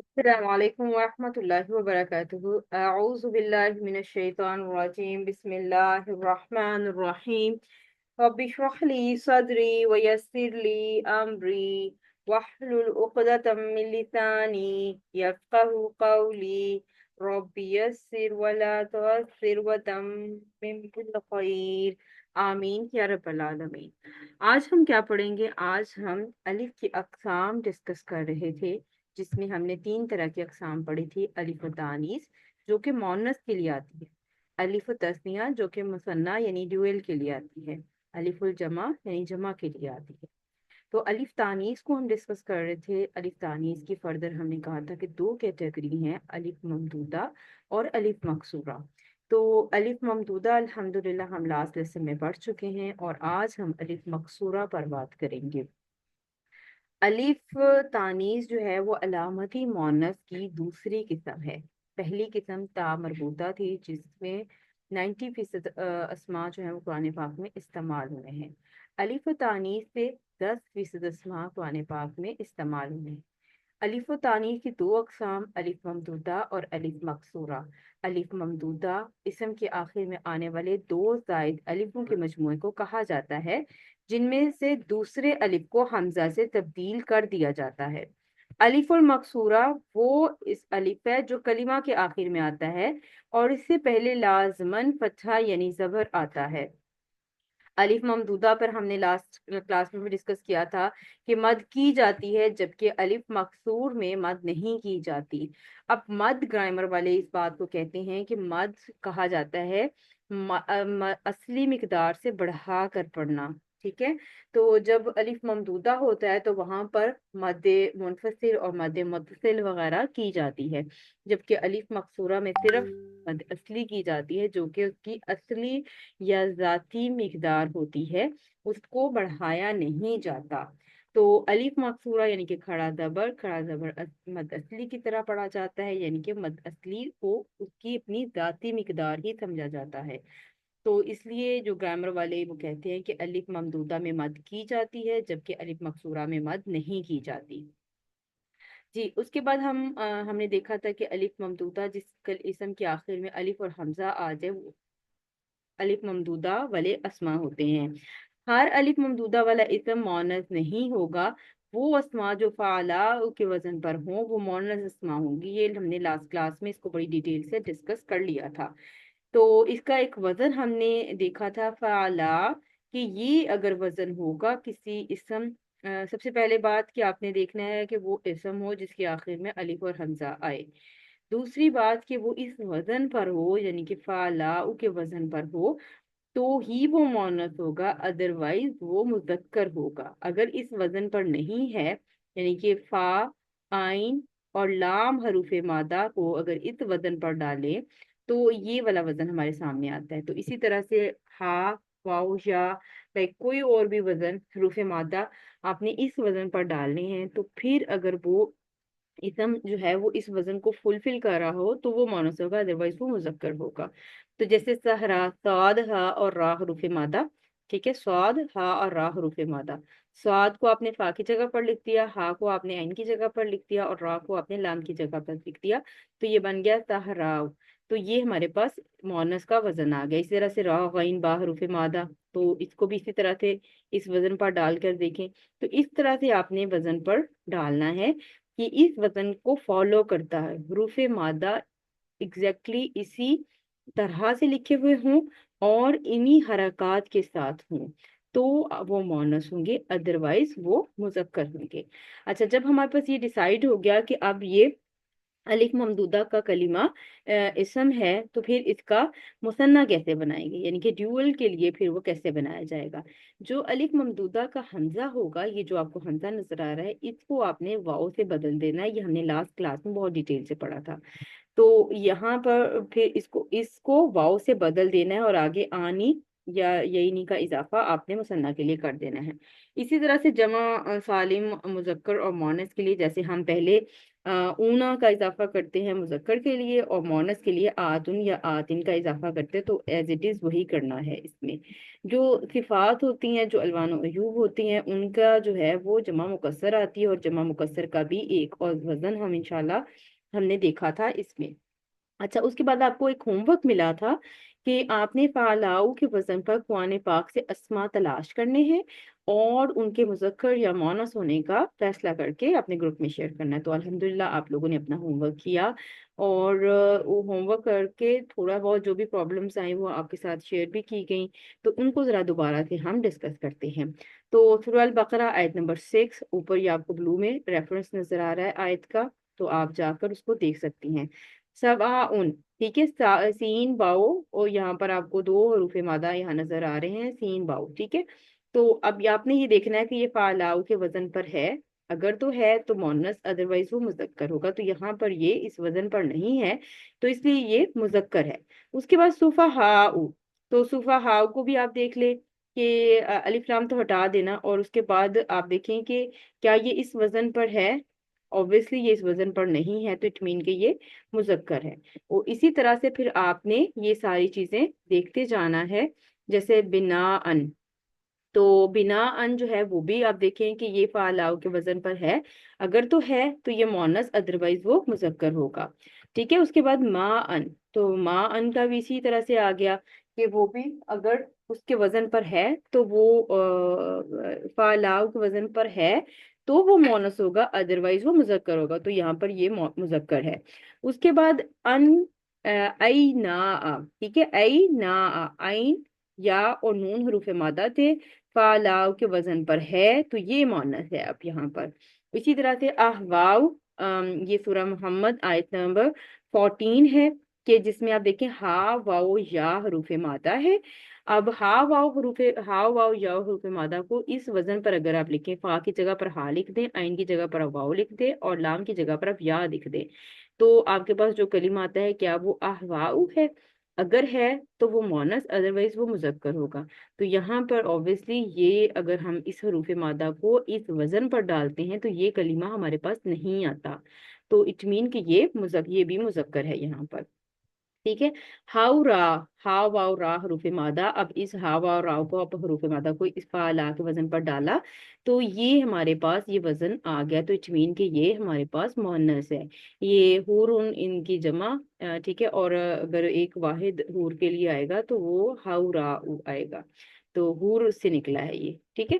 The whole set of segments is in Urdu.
السلام عليكم ورحمة الله وبركاته. أعوذ بالله من الشيطان الرجيم. بسم الله الرحمن الرحيم. رب اشرح لي صدري ويسر لي أمري واحلل عقدة من لساني يفقه قولي. رب يسر ولا تعسر وتمم بالخير. آمین یا رب العالمین. آج ہم کیا پڑھیں گے؟ آج ہم الف کی اقسام ڈسکس کر رہے تھے، جس میں ہم نے 3 طرح کی اقسام پڑھی تھی۔ الف و تانیث جو کہ مؤنث کے لیے آتی ہے، الف و تثنیہ جو کہ مثنیٰ یعنی ڈیوئل کے لیے آتی ہے، الف الجمع یعنی جمع کے لیے آتی ہے۔ تو الف تانیث کو ہم ڈسکس کر رہے تھے۔ الف تانیث کی فردر ہم نے کہا تھا کہ 2 کیٹیگری ہیں، الف ممدودہ اور الف مقصورہ۔ تو الف ممدودہ الحمدللہ ہم لاسٹ لیسن میں پڑھ چکے ہیں، اور آج ہم الف مقصورہ پر بات کریں گے۔ الف تانیث جو ہے وہ علامتی مؤنث کی دوسری قسم ہے۔ پہلی قسم تا مربوطہ تھی، جس میں 90% اسماء جو ہیں وہ قرآن پاک میں استعمال ہوئے ہیں۔ الف تانیث سے 10% اسماء قرآن پاک میں استعمال ہوئے ہیں۔ الف و تانیث کی 2 اقسام، الف ممدودہ اور الف مقصورہ۔ الف ممدودہ اسم کے آخر میں آنے والے 2 زائد الفوں کے مجموعے کو کہا جاتا ہے، جن میں سے دوسرے الف کو حمزہ سے تبدیل کر دیا جاتا ہے۔ الف المقصورہ وہ اس الف ہے جو کلمہ کے آخر میں آتا ہے اور اس سے پہلے لازماً فتحہ یعنی زبر آتا ہے۔ الف ممدودہ پر ہم نے لاسٹ کلاس میں بھی ڈسکس کیا تھا کہ مد کی جاتی ہے، جبکہ الف مقصور میں مد نہیں کی جاتی۔ اب مد گرامر والے اس بات کو کہتے ہیں کہ مد کہا جاتا ہے اصلی مقدار سے بڑھا کر پڑھنا، ٹھیک ہے؟ تو جب الف ممدودہ ہوتا ہے تو وہاں پر مد منفصل اور مد متصل وغیرہ کی جاتی ہے، جبکہ الف مقصورہ میں صرف مد اصلی کی جاتی ہے، جو کہ اس کی اصلی یا ذاتی مقدار ہوتی ہے، اس کو بڑھایا نہیں جاتا۔ تو الف مقصورہ یعنی کہ کھڑا زبر مد اصلی کی طرح پڑھا جاتا ہے، یعنی کہ مد اصلی کو اس کی اپنی ذاتی مقدار ہی سمجھا جاتا ہے۔ تو اس لیے جو گرامر والے وہ کہتے ہیں کہ الف ممدودہ میں مد کی جاتی ہے، جبکہ الف مقصورہ میں مد نہیں کی جاتی۔ جی، اس کے بعد ہم نے دیکھا تھا کہ الف ممدودہ جس اسم کے آخر میں الف اور حمزہ آ جائے وہ الف ممدودہ والے اسما ہوتے ہیں۔ ہر الف ممدودہ والا اسم مؤنث نہیں ہوگا، وہ اسما جو فعلا کے وزن پر ہوں وہ مؤنث اسما ہوں گی۔ یہ ہم نے لاسٹ کلاس میں اس کو بڑی ڈیٹیل سے ڈسکس کر لیا تھا۔ تو اس کا ایک وزن ہم نے دیکھا تھا فعلا، کہ یہ اگر وزن ہوگا کسی اسم، سب سے پہلے بات کہ آپ نے دیکھنا ہے کہ وہ اسم ہو جس کے آخر میں الف اور حمزہ آئے۔ دوسری بات کہ وہ اس وزن پر ہو، یعنی کہ فعلاء کے وزن پر ہو تو ہی وہ مؤنث ہوگا، ادروائز وہ مذکر ہوگا۔ اگر اس وزن پر نہیں ہے، یعنی کہ فا، آئین اور لام حروف مادہ کو اگر اس وزن پر ڈالیں تو یہ والا وزن ہمارے سامنے آتا ہے۔ تو اسی طرح سے ہا، واو، یا کوئی اور بھی وزن حروف مادہ آپ نے اس وزن پر ڈالنے ہیں، تو پھر اگر وہ اسم جو ہے وہ اس وزن کو فلفل کر رہا ہو تو وہ مؤنث ہوگا، ادروائز وہ مذکر ہوگا۔ تو جیسے صحرا، صاد، ہا اور را حروف مادہ، ٹھیک ہے؟ صاد، ہا اور را حروف مادہ۔ صاد کو آپ نے فا کی جگہ پر لکھ دیا، ہا کو آپ نے عین کی جگہ پر لکھ دیا، اور را کو آپ نے لام کی جگہ پر لکھ دیا، تو یہ بن گیا صحرا۔ تو یہ ہمارے پاس مؤنث کا وزن آ گیا۔ اسی طرح سے را، غین، با حروف مادہ، تو اس کو بھی اسی طرح سے اس وزن پر ڈال کر دیکھیں۔ تو اس طرح سے آپ نے وزن پر ڈالنا ہے کہ اس وزن کو فالو کرتا ہے، حروف مادہ ایگزیکٹلی اسی طرح سے لکھے ہوئے ہوں اور انہی حرکات کے ساتھ ہوں تو وہ مؤنث ہوں گے، ادروائز وہ مذکر ہوں گے۔ اچھا، جب ہمارے پاس یہ ڈیسائیڈ ہو گیا کہ اب یہ الف ممدودہ کا کلمہ اسم ہے، تو پھر اس کا مثنیٰ کیسے بنائیں گے، یعنی کہ ڈیول کے لیے پھر وہ کیسے بنایا جائے گا۔ جو الف ممدودہ کا حمزہ ہوگا، یہ جو آپ کو حمزہ نظر آ رہا ہے، اس کو آپ نے واؤ سے بدل دینا ہے۔ یہ ہم نے لاسٹ کلاس میں بہت ڈیٹیل سے پڑھا تھا۔ تو یہاں پر پھر اس کو واؤ سے بدل دینا ہے اور آگے آنی یا یعنی کا اضافہ آپ نے مثنیٰ کے لیے کر دینا ہے۔ اسی طرح سے جمع سالم مذکر اور مونس کے لیے جیسے ہم پہلے اونا کا اضافہ کرتے ہیں مذکر کے لیے اور مونس کے لیے آتن یا آتن کا اضافہ کرتے ہیں، تو ایز اٹ از وہی کرنا ہے۔ اس میں جو صفات ہوتی ہیں، جو الوان و عیوب ہوتی ہیں، ان کا جو ہے وہ جمع مکسر آتی ہے، اور جمع مکسر کا بھی ایک اور وزن ہم انشاءاللہ ہم نے دیکھا تھا اس میں۔ اچھا، اس کے بعد آپ کو ایک ہوم ورک ملا تھا کہ آپ نے فعلاؤ کے وزن پر قرآن پاک سے اسما تلاش کرنے ہیں اور ان کے مذکر یا مؤنث ہونے کا فیصلہ کر کے اپنے گروپ میں شیئر کرنا ہے۔ تو الحمدللہ آپ لوگوں نے اپنا ہوم ورک کیا، اور وہ ہوم ورک کر کے تھوڑا بہت جو بھی پرابلمس آئیں وہ آپ کے ساتھ شیئر بھی کی گئیں، تو ان کو ذرا دوبارہ سے ہم ڈسکس کرتے ہیں۔ تو سورہ البقرہ آیت نمبر 6، اوپر یہ آپ کو بلو میں ریفرنس نظر آ رہا ہے آیت کا، تو آپ جا کر اس کو دیکھ سکتی ہیں۔ سواء، ٹھیک ہے، سین باؤ، اور یہاں پر آپ کو 2 حروف مادہ یہاں نظر آ رہے ہیں، سین باؤ، ٹھیک ہے۔ تو اب آپ نے یہ دیکھنا ہے کہ یہ فعلاؤ کے وزن پر ہے، اگر تو ہے تو مونس، ادروائز وہ مذکر ہوگا، تو یہاں پر یہ اس وزن پر نہیں ہے تو اس لیے یہ مذکر ہے۔ اس کے بعد صفہاء، تو صفہاء کو بھی آپ دیکھ لیں کہ الف لام تو ہٹا دینا، اور اس کے بعد آپ دیکھیں کہ کیا یہ اس وزن پر ہے۔ obviously یہ اس وزن پر نہیں ہے، تو اٹ مین کہ یہ مذکر ہے۔ اور اسی طرح سے پھر آپ نے یہ ساری چیزیں دیکھتے جانا ہے، جیسے بنا ان، تو بنا ان جو ہے وہ بھی آپ دیکھیں کہ یہ فعلاؤ کے وزن پر ہے، اگر تو ہے تو یہ مونس، ادروائز وہ مذکر ہوگا، ٹھیک ہے۔ اس کے بعد ما ان، تو ما ان کا بھی اسی طرح سے آ گیا کہ وہ بھی اگر اس کے وزن پر ہے تو وہ فعلاؤ کے وزن پر ہے تو وہ مونس ہوگا، ادروائز وہ مذکر ہوگا، تو یہاں پر یہ مذکر ہے۔ اس کے بعد ان، ای نا، ٹھیک ہے، ای نا، عین یا اور نون حروف مادہ تھے، فعلاؤ کے وزن پر ہے تو یہ مؤنث ہے اب یہاں پر۔ اسی طرح سے احواؤ، یہ سورہ محمد آیت نمبر 14 ہے، کہ جس میں آپ دیکھیں ہا واؤ یا حروف مادہ ہے۔ اب ہا واؤ یا حروف مادہ کو اس وزن پر اگر آپ لکھیں، فا کی جگہ پر ہا لکھ دیں، عین کی جگہ پر واؤ لکھ دیں، اور لام کی جگہ پر آپ یا لکھ دیں، تو آپ کے پاس جو کلمہ آتا ہے کیا وہ احواؤ ہے؟ اگر ہے تو وہ مونس، ادروائز وہ مذکر ہوگا۔ تو یہاں پر obviously یہ اگر ہم اس حروف مادہ کو اس وزن پر ڈالتے ہیں تو یہ کلمہ ہمارے پاس نہیں آتا، تو اٹ مین کہ یہ بھی مذکر ہے یہاں پر، ٹھیک ہے۔ ہاؤ را، ہا واؤ را حروف مادہ، اب اس ہا واؤ را کو اب حروف مادہ کو اس فعلا کے وزن پر ڈالا تو یہ ہمارے پاس یہ وزن آ گیا، تو اٹ مین کہ یہ ہمارے پاس مؤنث ہے۔ یہ حور ان کی جمع، ٹھیک ہے، اور اگر ایک واحد حور کے لیے آئے گا تو وہ ہاؤ را آئے گا، تو حور سے نکلا ہے یہ، ٹھیک ہے۔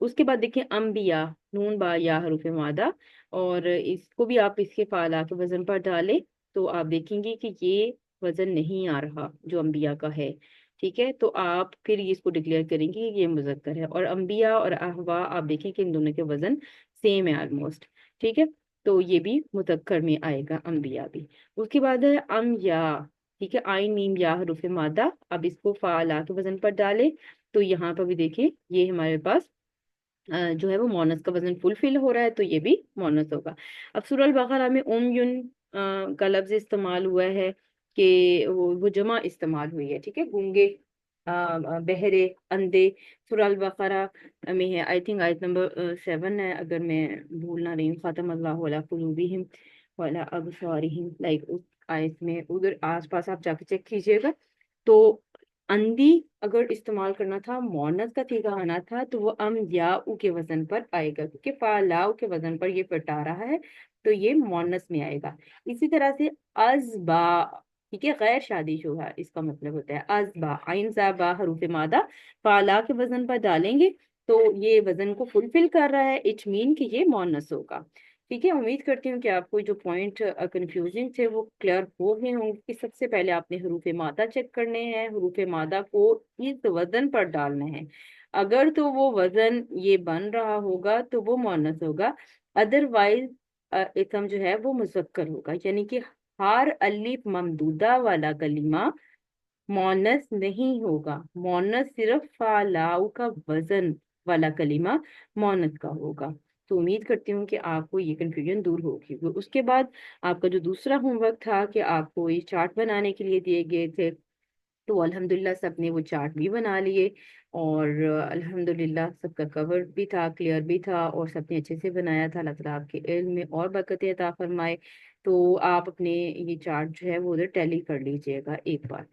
اس کے بعد دیکھیں انبیاء، نون با یا حروف مادہ، اور اس کو بھی آپ اس کے فعلا کے وزن پر ڈالیں تو آپ دیکھیں گے کہ یہ وزن نہیں آ رہا جو انبیاء کا ہے، ٹھیک ہے، تو آپ پھر اس کو ڈکلیئر کریں گے کہ یہ مذکر ہے۔ اور انبیاء اور احوا آپ دیکھیں کہ ان دونوں کے وزن سیم ہے آلموسٹ، ٹھیک ہے، تو یہ بھی مذکر میں آئے گا انبیاء بھی۔ اس کے بعد ہے یا، ٹھیک ہے، آئین میم یا حروف مادہ، اب اس کو فعلا کے وزن پر ڈالیں تو یہاں پر بھی دیکھیں یہ ہمارے پاس جو ہے وہ مونس کا وزن فل ہو رہا ہے، تو یہ بھی مونس ہوگا۔ اب سورہ البقرہ میں یون کا لفظ استعمال ہوا ہے کہ وہ جمع استعمال ہوئی ہے، ٹھیک ہے، گونگے، بہرے، اندھے، سورہ البقرہ میں ہے، آئی تھنک آیت نمبر 7 ہے اگر میں بھول نہ رہی ہوں، ختم اللہ علی قلوبہم وعلی ابصارہم، لائک اس آیت میں ادھر آس پاس آپ جا کے چیک کیجئے گا۔ تو اندھی اگر استعمال کرنا تھا، مونس کا صیغہ آنا تھا، تو وہ یا کے وزن پر آئے گا، کیونکہ فعلاؤ کے وزن پر یہ پلٹا رہا ہے تو یہ مونس میں آئے گا۔ اسی طرح سے ازبا، ٹھیک ہے، غیر شادی شدہ اس کا مطلب ہوتا ہے ازبا، عین زا با حروف مادہ فعلا کے وزن پر ڈالیں گے تو یہ وزن کو فلفل کر رہا ہے، اٹ مین کہ یہ مونس ہوگا، ٹھیک ہے۔ امید کرتی ہوں کہ آپ کو جو پوائنٹ کنفیوزنگ تھے وہ کلیئر ہو گئے ہوں گے، کہ سب سے پہلے آپ نے حروف مادہ چیک کرنے ہیں، حروف مادہ کو اس وزن پر ڈالنا ہے، اگر تو وہ وزن یہ بن رہا ہوگا تو وہ مؤنث ہوگا، ادروائز اسم جو ہے وہ مذکر ہوگا، یعنی کہ ہر الف ممدودہ والا کلمہ مونس نہیں ہوگا، مونس صرف فعلاؤ کا وزن والا کلمہ مونس کا ہوگا۔ تو امید کرتی ہوں کہ آپ کو یہ کنفیوژن دور ہوگی۔ اس کے بعد آپ کا جو دوسرا ہوم ورک تھا کہ آپ کو یہ چارٹ بنانے کے لیے دیے گئے تھے، تو الحمدللہ سب نے وہ چارٹ بھی بنا لیے، اور الحمدللہ سب کا کور بھی تھا، کلیئر بھی تھا، اور سب نے اچھے سے بنایا تھا۔ اللہ تعالیٰ آپ کے علم میں اور برکت عطا فرمائے۔ تو آپ اپنے یہ چارٹ جو ہے وہ ادھر ٹیلی کر لیجئے گا ایک بار۔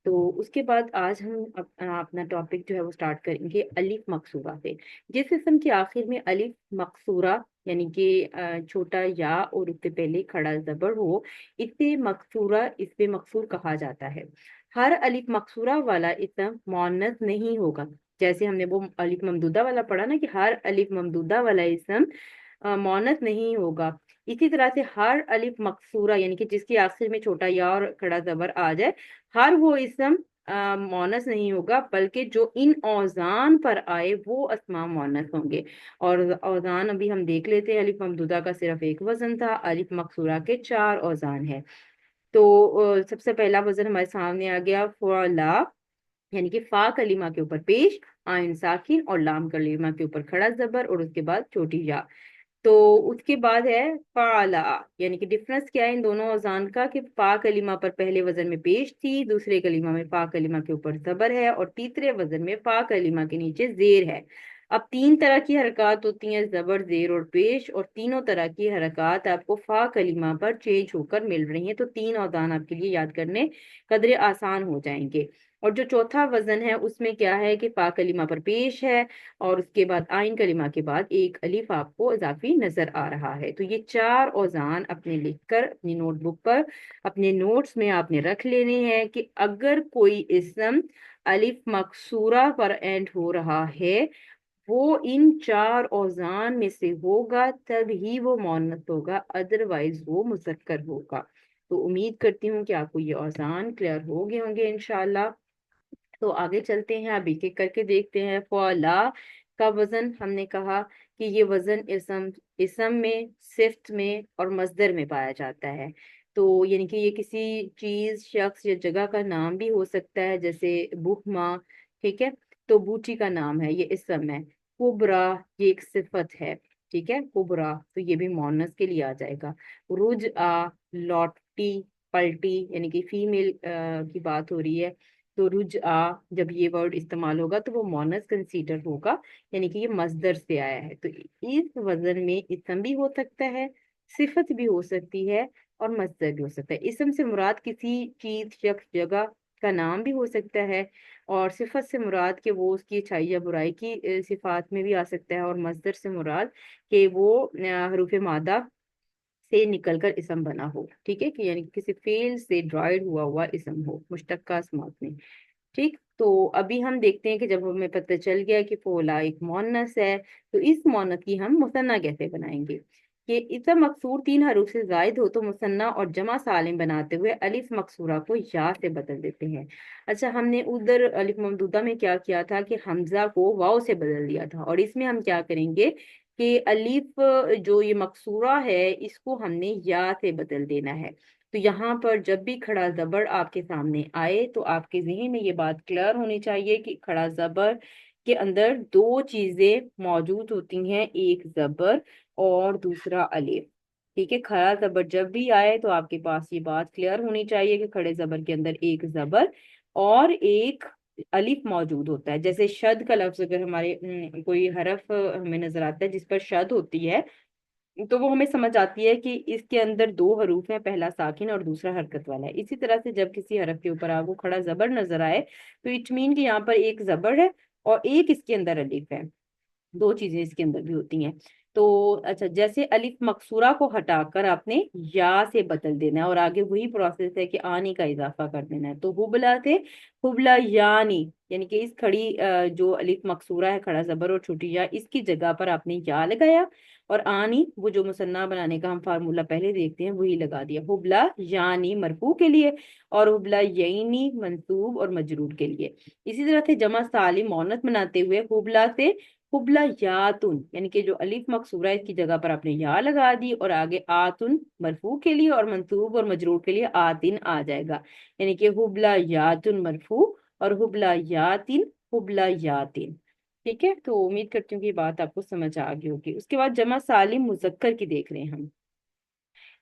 تو اس کے بعد آج ہم اپنا ٹاپک جو ہے وہ سٹارٹ کریں گے الف مقصورہ سے۔ جس اسم کے آخر میں الف مقصورہ یعنی کہ چھوٹا یا اور اس سے پہلے کھڑا زبر ہو، اسے مقصورہ، اس پہ مقصور کہا جاتا ہے۔ ہر الف مقصورہ والا اسم مؤنث نہیں ہوگا، جیسے ہم نے وہ الف ممدودہ والا پڑھا نا کہ ہر الف ممدودہ والا اسم مؤنث نہیں ہوگا، اسی طرح سے ہر الف مقصورہ یعنی کہ جس کے آخر میں چھوٹا یا اور کھڑا زبر آ جائے، ہر وہ اسم مؤنث نہیں ہوگا، بلکہ جو ان اوزان پر آئے وہ اسماء مؤنث ہوں گے۔ اور اوزان ابھی ہم دیکھ لیتے ہیں، الف ممدودہ کا صرف ایک وزن تھا، الف مقصورہ کے 4 اوزان ہیں۔ تو سب سے پہلا وزن ہمارے سامنے آ گیا فعلا، یعنی کہ فا کلمہ کے اوپر پیش، آئن ساکن، اور لام کلمہ کے اوپر کھڑا زبر، اور اس کے بعد چھوٹی یا۔ تو اس کے بعد ہے فعلا، یعنی کہ ڈفرنس کیا ہے ان دونوں اوزان کا، کہ فا کلمہ پر پہلے وزن میں پیش تھی، دوسرے کلمہ میں فا کلمہ کے اوپر زبر ہے، اور تیسرے وزن میں فا کلمہ کے نیچے زیر ہے۔ اب 3 طرح کی حرکات ہوتی ہیں، زبر، زیر اور پیش، اور تینوں طرح کی حرکات آپ کو فا کلمہ پر چینج ہو کر مل رہی ہیں، تو 3 اوزان آپ کے لیے یاد کرنے قدرے آسان ہو جائیں گے۔ اور جو چوتھا وزن ہے اس میں کیا ہے کہ فا کلمہ پر پیش ہے، اور اس کے بعد آئن کلمہ کے بعد ایک الف آپ کو اضافی نظر آ رہا ہے۔ تو یہ 4 اوزان اپنے لکھ کر اپنی نوٹ بک پر، اپنے نوٹس میں آپ نے رکھ لینے ہیں، کہ اگر کوئی اسم الف مقصورہ پر اینڈ ہو رہا ہے، وہ ان 4 اوزان میں سے ہوگا تب ہی وہ مؤنث ہوگا، ادروائز وہ مذکر ہوگا۔ تو امید کرتی ہوں کہ آپ کو یہ اوزان کلیئر ہو گئے ہوں گے انشاءاللہ۔ تو آگے چلتے ہیں، اب ایک ایک کر کے دیکھتے ہیں۔ فعلا کا وزن ہم نے کہا کہ یہ وزن اسم میں، صفت میں اور مصدر میں پایا جاتا ہے۔ تو یعنی کہ یہ کسی چیز، شخص یا جگہ کا نام بھی ہو سکتا ہے، جیسے بہما، ٹھیک ہے، تو بوٹی کا نام ہے، یہ اسم ہے۔ کبرا یہ ایک صفت ہے، ٹھیک ہے، کبرا، تو یہ بھی مؤنث کے لیے آ جائے گا۔ رجعہ لوٹی، پلٹی، یعنی کہ فیمیل کی بات ہو رہی ہے، تو رجعہ جب یہ ورڈ استعمال ہوگا تو وہ مؤنث کنسیڈر ہوگا، یعنی کہ یہ مصدر سے آیا ہے۔ تو اس وزن میں اسم بھی ہو سکتا ہے، صفت بھی ہو سکتی ہے، اور مصدر بھی ہو سکتا ہے۔ اسم سے مراد کسی چیز، شخص، جگہ کا نام بھی ہو سکتا ہے، اور صفت سے مراد کہ وہ اس کی اچھائی یا برائی کی صفات میں بھی آ سکتا ہے، اور مصدر سے مراد کہ وہ حروف مادہ سے نکل کر اسم بنا ہو، ٹھیک ہے، کہ یعنی کسی فعل سے ڈرائیڈ ہوا ہوا اسم ہو، مشتقہ اسمات میں۔ ٹھیک، تو ابھی ہم دیکھتے ہیں کہ جب ہمیں پتہ چل گیا کہ فولا ایک مؤنث ہے، تو اس مؤنث کی ہم مثنیٰ کیسے بنائیں گے؟ کہ اسم مکسور 3 حروف سے زائد ہو تو مثنیٰ اور جمع سالم بناتے ہوئے الف مکسورہ کو یا سے بدل دیتے ہیں۔ اچھا، ہم نے ادھر الف ممدودہ میں کیا کیا تھا کہ حمزہ کو واو سے بدل دیا تھا، اور اس میں ہم کیا کریں گے کہ الف جو یہ مکسورہ ہے اس کو ہم نے یا سے بدل دینا ہے۔ تو یہاں پر جب بھی کھڑا زبر آپ کے سامنے آئے تو آپ کے ذہن میں یہ بات کلیئر ہونی چاہیے کہ کھڑا زبر کے اندر 2 چیزیں موجود ہوتی ہیں، ایک زبر اور دوسرا الف، ٹھیک ہے۔ کھڑا زبر جب بھی آئے تو آپ کے پاس یہ بات کلیئر ہونی چاہیے کہ کھڑے زبر کے اندر ایک زبر اور ایک الف موجود ہوتا ہے۔ جیسے شد کا لفظ اگر ہمارے کوئی حرف ہمیں نظر آتا ہے جس پر شد ہوتی ہے، تو وہ ہمیں سمجھ آتی ہے کہ اس کے اندر 2 حروف ہیں، پہلا ساکن اور دوسرا حرکت والا ہے۔ اسی طرح سے جب کسی حرف کے اوپر آپ کو کھڑا زبر نظر آئے تو اٹ مین کہ یہاں پر ایک زبر ہے اور ایک اس کے اندر الف ہے، 2 چیزیں اس کے اندر بھی ہوتی ہیں۔ تو اچھا، جیسے الف مقصورہ کو ہٹا کر آپ نے یا سے بدل دینا ہے، اور آگے وہی پروسیس ہے کہ آنی کا اضافہ کر دینا ہے۔ تو حبلا سے حبلا یانی، یعنی کہ اس کھڑی جو الف مقصورہ ہے، کھڑا زبر اور چھوٹی یا، اس کی جگہ پر آپ نے یا لگایا، اور آنی وہ جو مثنیٰ بنانے کا ہم فارمولہ پہلے دیکھتے ہیں وہی لگا دیا، حبلا یانی مرفوع کے لیے، اور حبلا یعنی منصوب اور مجرور کے لیے۔ اسی طرح سے جمع سالم مؤنث بناتے ہوئے حبلا سے حبلا یاتن، یعنی کہ جو الف مقصورہ ہے اس کی جگہ پر آپ نے یا لگا دی، اور آگے آتن مرفوع کے لیے اور منصوب اور مجرور کے لیے آتن آ جائے گا، یعنی کہ حبلا یاتن مرفوع اور حبلا یاتن، حبلا یاتن، ٹھیک ہے۔ تو امید کرتی ہوں کہ یہ بات آپ کو سمجھ آ گئی ہوگی۔ اس کے بعد جمع سالم مذکر کی دیکھ رہے ہیں ہم۔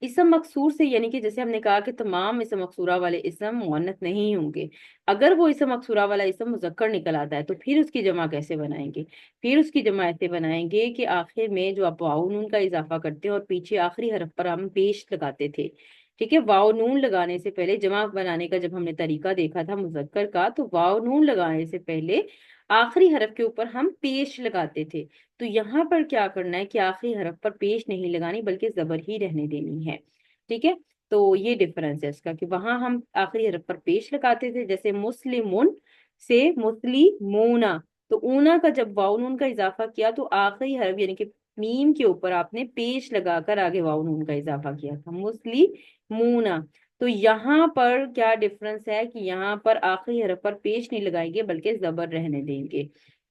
اسم مکسور سے یعنی کہ جیسے ہم نے کہا کہ تمام اسم مکسورہ والے اسم مؤنث نہیں ہوں گے، اگر وہ اسم مکسورہ والا اسم مذکر نکل آتا ہے تو پھر اس کی جمع کیسے بنائیں گے؟ پھر اس کی جمع ایسے بنائیں گے کہ آخر میں جو آپ واو نون کا اضافہ کرتے ہیں اور پیچھے آخری حرف پر ہم پیش لگاتے تھے، ٹھیک ہے، واو نون لگانے سے پہلے جمع بنانے کا جب ہم نے طریقہ دیکھا تھا مذکر کا، تو واو نون لگانے سے پہلے آخری حرف کے اوپر ہم پیش لگاتے تھے، تو یہاں پر کیا کرنا ہے کہ آخری حرف پر پیش نہیں لگانی بلکہ زبر ہی رہنے دینی ہے، ٹھیک ہے۔ تو یہ ڈفرنس ہے اس کا کہ وہاں ہم آخری حرف پر پیش لگاتے تھے، جیسے مسلمون سے مسلمونا، تو اونا کا جب واو نون کا اضافہ کیا تو آخری حرف یعنی کہ میم کے اوپر آپ نے پیش لگا کر آگے واو نون کا اضافہ کیا تھا، مسلمونا۔ تو یہاں پر کیا ڈفرنس ہے کہ یہاں پر آخری حرف پر پیش نہیں لگائیں گے بلکہ زبر رہنے دیں گے،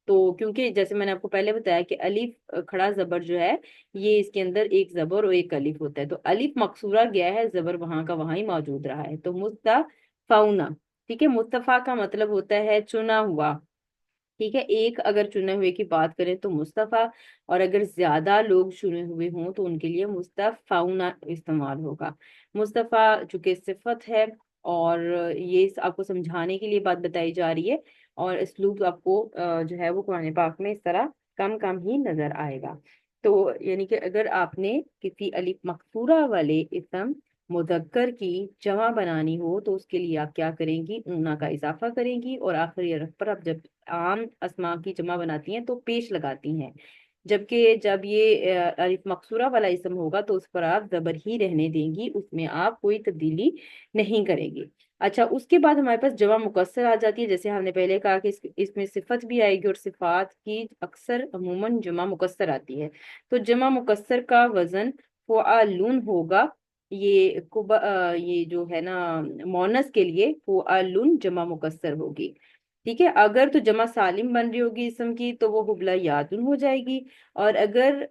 تو کیونکہ جیسے میں نے آپ کو پہلے بتایا کہ الف کھڑا زبر جو ہے یہ اس کے اندر ایک زبر اور ایک الف ہوتا ہے، تو الف مقصورہ گیا ہے، زبر وہاں کا وہاں ہی موجود رہا ہے، تو مصطفیٰ، ٹھیک ہے، مصطفیٰ کا مطلب ہوتا ہے چنا ہوا، ٹھیک ہے، ایک اگر چنے ہوئے کی بات کریں تو مصطفیٰ، اور اگر زیادہ لوگ چنے ہوئے ہوں تو ان کے لیے مصطفیٰ استعمال ہوگا۔ مصطفیٰ چونکہ صفت ہے، اور یہ آپ کو سمجھانے کے لیے بات بتائی جا رہی ہے، اور اسلوب آپ کو جو ہے وہ قرآن پاک میں اس طرح کم کم ہی نظر آئے گا۔ تو یعنی کہ اگر آپ نے کسی الف مقصورہ والے اسم مذکر کی جمع بنانی ہو تو اس کے لیے آپ کیا کریں گی، اونا کا اضافہ کریں گی، اور آخری حرف پر آپ جب عام اسما کی جمع بناتی ہیں تو پیش لگاتی ہیں، جبکہ جب یہ الف مقصورہ والا اسم ہوگا تو اس پر آپ زبر ہی رہنے دیں گی، اس میں آپ کوئی تبدیلی نہیں کریں گی۔ اچھا، اس کے بعد ہمارے پاس جمع مکسر آ جاتی ہے، جیسے ہم نے پہلے کہا کہ اس میں صفت بھی آئے گی، اور صفات کی اکثر عموماً جمع مکسر آتی ہے، تو جمع مکسر کا وزن فعلون ہوگا، یہ جو ہے نا مونس کے لیے فعلون جمع مکسر ہوگی، ٹھیک ہے۔ اگر تو جمع سالم بن رہی ہوگی اسم کی تو وہ حبلہ یادن ہو جائے گی، اور اگر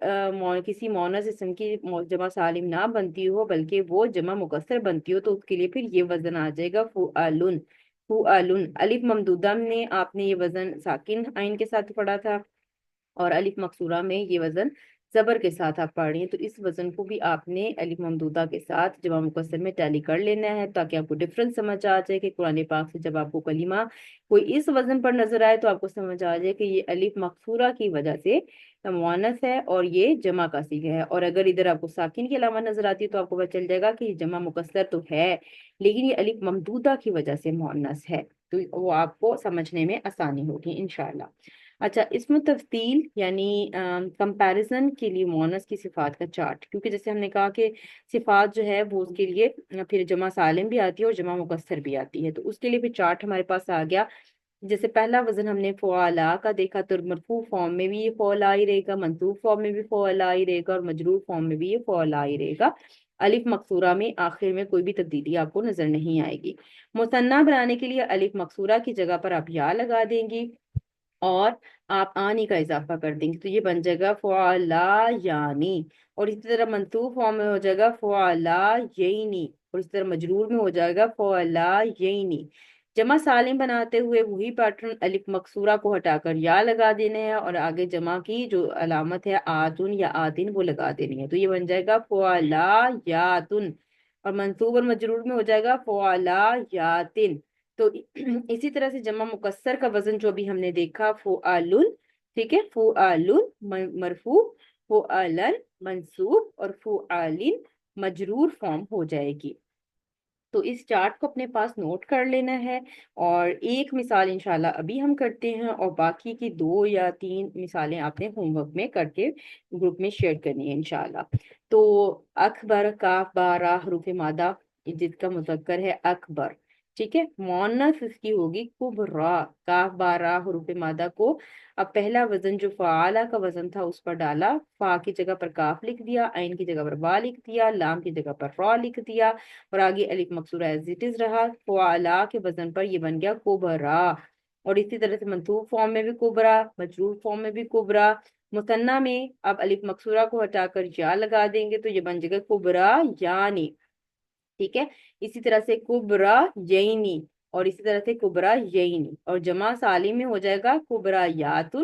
کسی مونس اسم کی جمع سالم نہ بنتی ہو بلکہ وہ جمع مکسر بنتی ہو تو اس کے لیے پھر یہ وزن آ جائے گا فعلن، فعلن۔ الف ممدودہ میں آپ نے یہ وزن ساکن عین کے ساتھ پڑھا تھا، اور الف مقصورہ میں یہ وزن زبر کے ساتھ آپ پڑھ رہی ہیں، تو اس وزن کو بھی آپ نے الف ممدودہ کے ساتھ جمع مکسر میں ٹیلی کر لینا ہے، تاکہ آپ کو ڈفرنس سمجھ آ جائے کہ قرآن پاک سے جب آپ کو کلمہ کوئی اس وزن پر نظر آئے تو آپ کو سمجھ آ جائے کہ یہ الف مقصورہ کی وجہ سے مؤنث ہے اور یہ جمع کا صیغہ ہے، اور اگر ادھر آپ کو ساکن کے علاوہ نظر آتی ہے تو آپ کو پتہ چل جائے گا کہ یہ جمع مکسر تو ہے لیکن یہ الف ممدودہ کی وجہ سے مؤنث ہے، تو وہ آپ کو سمجھنے میں آسانی ہوگی انشاءاللہ۔ اچھا، اس میں تفصیل یعنی کمپیریزن کے لیے مؤنث کی صفات کا چارٹ، کیونکہ جیسے ہم نے کہا کہ صفات جو ہے وہ اس کے لیے پھر جمع سالم بھی آتی ہے اور جمع مکسر بھی آتی ہے، تو اس کے لیے پھر چارٹ ہمارے پاس آ گیا۔ جیسے پہلا وزن ہم نے فعلا کا دیکھا تو مرفوع فارم میں بھی یہ فعلا ہی رہے گا، منصوب فارم میں بھی فعلا ہی رہے گا، اور مجرور فارم میں بھی یہ فعلا ہی رہے گا۔ الف مقصورہ میں آخر میں کوئی بھی تبدیلی آپ کو نظر نہیں آئے گی۔ مثنیٰ بنانے کے لیے الف مقصورہ کی جگہ پر آپ یا لگا دیں گی اور آپ آنی کا اضافہ کر دیں گے، تو یہ بن جائے گا فعلا یعنی، اور اسی طرح منصوب فارم میں ہو جائے گا فعلا یعنی، اور اسی طرح مجرور میں ہو جائے گا فعلا یعنی۔ جمع سالم بناتے ہوئے وہی پیٹرن، الف مقصورہ کو ہٹا کر یا لگا دینے ہیں اور آگے جمع کی جو علامت ہے آتن یا آتن وہ لگا دینی ہے، تو یہ بن جائے گا فعلا یاتن، اور منصوب اور مجرور میں ہو جائے گا فعلا یاتن۔ تو اسی طرح سے جمع مکسر کا وزن جو بھی ہم نے دیکھا فعلن، ٹھیک ہے، فعلن مرفوع، فعلن منصوب، اور فعلن مجرور فارم ہو جائے گی۔ تو اس چارٹ کو اپنے پاس نوٹ کر لینا ہے، اور ایک مثال انشاءاللہ ابھی ہم کرتے ہیں اور باقی کی 2 یا 3 مثالیں آپ نے ہوم ورک میں کر کے گروپ میں شیئر کرنی ہے انشاءاللہ۔ تو اکبر، کاف بارہ حروف مادہ جس کا مذکر ہے اکبر، ٹھیک ہے، مؤنث اس کی ہوگی کبرا، کاف بارہ حروف مادہ کو اب پہلا وزن جو فعالہ کا وزن تھا اس پر ڈالا، فا کی جگہ پر کاف لکھ دیا، عین کی جگہ پر با لکھ دیا، لام کی جگہ پر را لکھ دیا، اور آگے الف مقصورہ ایز اٹ از رہا، فعلا کے وزن پر یہ بن گیا کبرا، اور اسی طرح سے منصوب فارم میں بھی کبرا، مجرور فارم میں بھی کبرا۔ مثنیٰ میں آپ الف مقصورہ کو ہٹا کر یا لگا دیں گے تو یہ بن جائے گا کبرا یعنی، ٹھیک ہے، اسی طرح سے کبرا یعنی، اور اسی طرح سے کبرا یعنی، اور جمع سالم میں ہو جائے گا کبرا یاتن،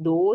2